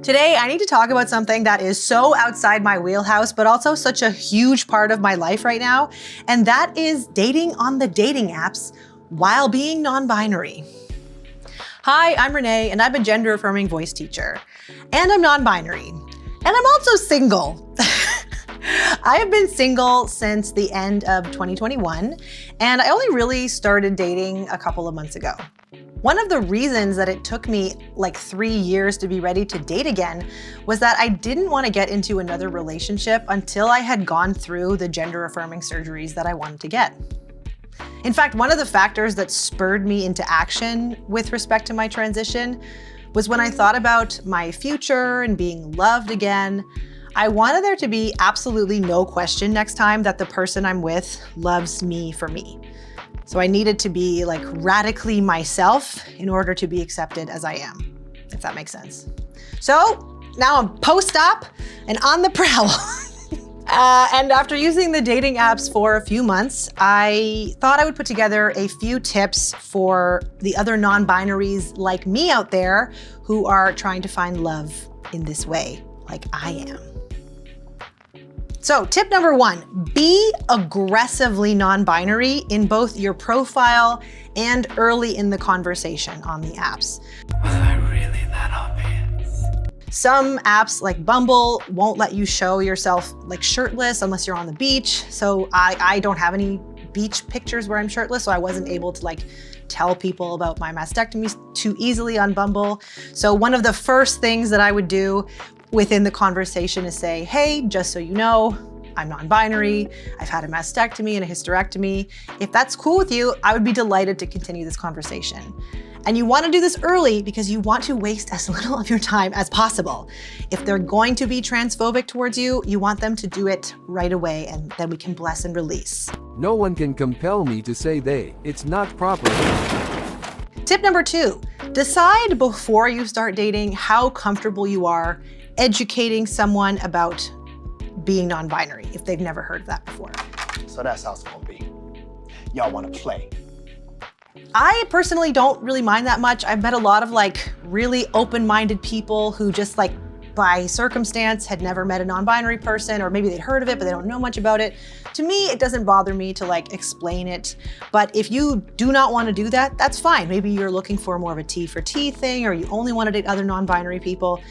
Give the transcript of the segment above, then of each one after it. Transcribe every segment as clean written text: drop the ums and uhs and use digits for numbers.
Today, I need to talk about something that is so outside my wheelhouse, but also such a huge part of my life right now, and that is dating on the dating apps while being non-binary. Hi, I'm Renee, and I'm a gender-affirming voice teacher, and I'm non-binary, and I'm also single. I have been single since the end of 2021, and I only really started dating a couple of months ago. One of the reasons that it took me like 3 years to be ready to date again was that I didn't want to get into another relationship until I had gone through the gender-affirming surgeries that I wanted to get. In fact, one of the factors that spurred me into action with respect to my transition was when I thought about my future and being loved again. I wanted there to be absolutely no question next time that the person I'm with loves me for me. So I needed to be like radically myself in order to be accepted as I am, if that makes sense. So now I'm post-op and on the prowl. And after using the dating apps for a few months, I thought I would put together a few tips for the other non-binaries like me out there who are trying to find love in this way, like I am. So tip number 1, be aggressively non-binary in both your profile and early in the conversation on the apps. Was I really that obvious? Some apps like Bumble won't let you show yourself like shirtless unless you're on the beach. So I don't have any beach pictures where I'm shirtless, so I wasn't able to like tell people about my mastectomy too easily on Bumble. So one of the first things that I would do within the conversation is say, hey, just so you know, I'm non-binary, I've had a mastectomy and a hysterectomy. If that's cool with you, I would be delighted to continue this conversation. And you want to do this early because you want to waste as little of your time as possible. If they're going to be transphobic towards you, you want them to do it right away, and then we can bless and release. No one can compel me to say they. It's not proper. Tip number 2, decide before you start dating how comfortable you are educating someone about being non-binary if they've never heard of that before. So that's how it's gonna be. Y'all wanna play. I personally don't really mind that much. I've met a lot of like really open-minded people who just like by circumstance had never met a non-binary person, or maybe they'd heard of it, but they don't know much about it. To me, it doesn't bother me to like explain it. But if you do not want to do that, that's fine. Maybe you're looking for more of a T for T thing, or you only want to date other non-binary people.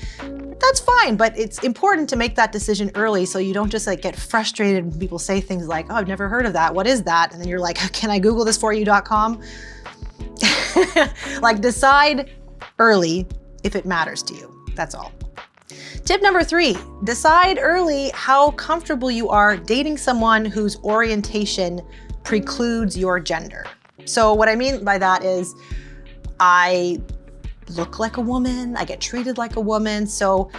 That's fine, but it's important to make that decision early so you don't just like get frustrated when people say things like, oh, I've never heard of that. What is that? And then you're like, can I Google this for you.com? Like decide early if it matters to you. That's all. Tip number 3, decide early how comfortable you are dating someone whose orientation precludes your gender. So what I mean by that is I look like a woman, I get treated like a woman, so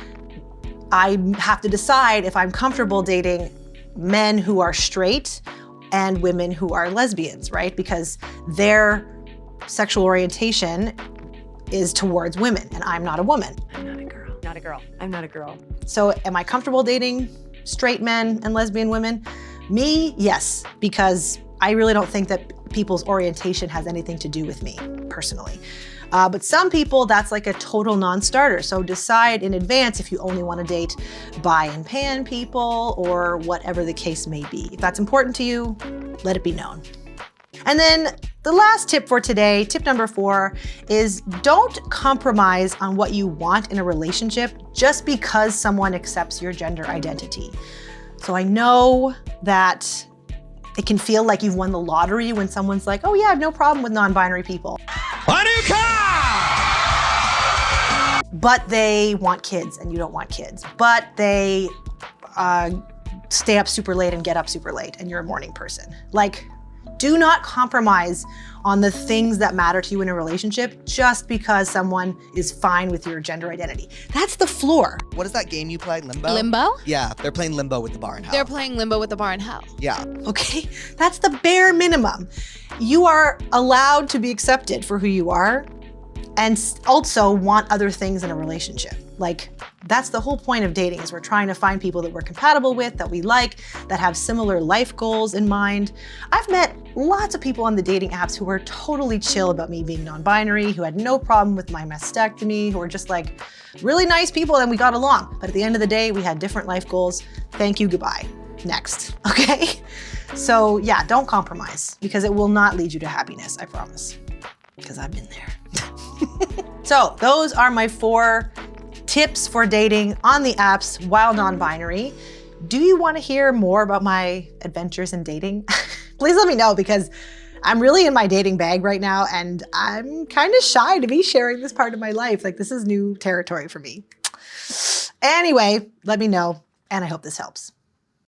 I have to decide if I'm comfortable dating men who are straight and women who are lesbians, right? Because their sexual orientation is towards women, and I'm not a woman. I'm not a girl. Not a girl. I'm not a girl. So am I comfortable dating straight men and lesbian women? Me, yes, because I really don't think that people's orientation has anything to do with me personally. But some people, that's like a total non-starter. So decide in advance if you only want to date bi and pan people or whatever the case may be. If that's important to you, let it be known. And then the last tip for today, tip number 4, is don't compromise on what you want in a relationship just because someone accepts your gender identity. So I know that it can feel like you've won the lottery when someone's like, oh yeah, I have no problem with non-binary people. A new car! But they want kids and you don't want kids. But they stay up super late and get up super late and you're a morning person. Like, do not compromise on the things that matter to you in a relationship just because someone is fine with your gender identity. That's the floor. What is that game you played, Limbo? Limbo? Yeah, they're playing Limbo with the bar in hell. They're playing Limbo with the bar in hell. Yeah. Okay? That's the bare minimum. You are allowed to be accepted for who you are and also want other things in a relationship, like That's the whole point of dating, is we're trying to find people that we're compatible with, that we like, that have similar life goals in mind. I've met lots of people on the dating apps who were totally chill about me being non-binary, who had no problem with my mastectomy, who were just like really nice people and we got along. But at the end of the day, we had different life goals. Thank you, goodbye. Next, okay? So yeah, don't compromise, because it will not lead you to happiness, I promise, because I've been there. So those are my 4 tips for dating on the apps while non-binary. Do you want to hear more about my adventures in dating? Please let me know, because I'm really in my dating bag right now and I'm kind of shy to be sharing this part of my life. Like, this is new territory for me. Anyway, let me know, and I hope this helps.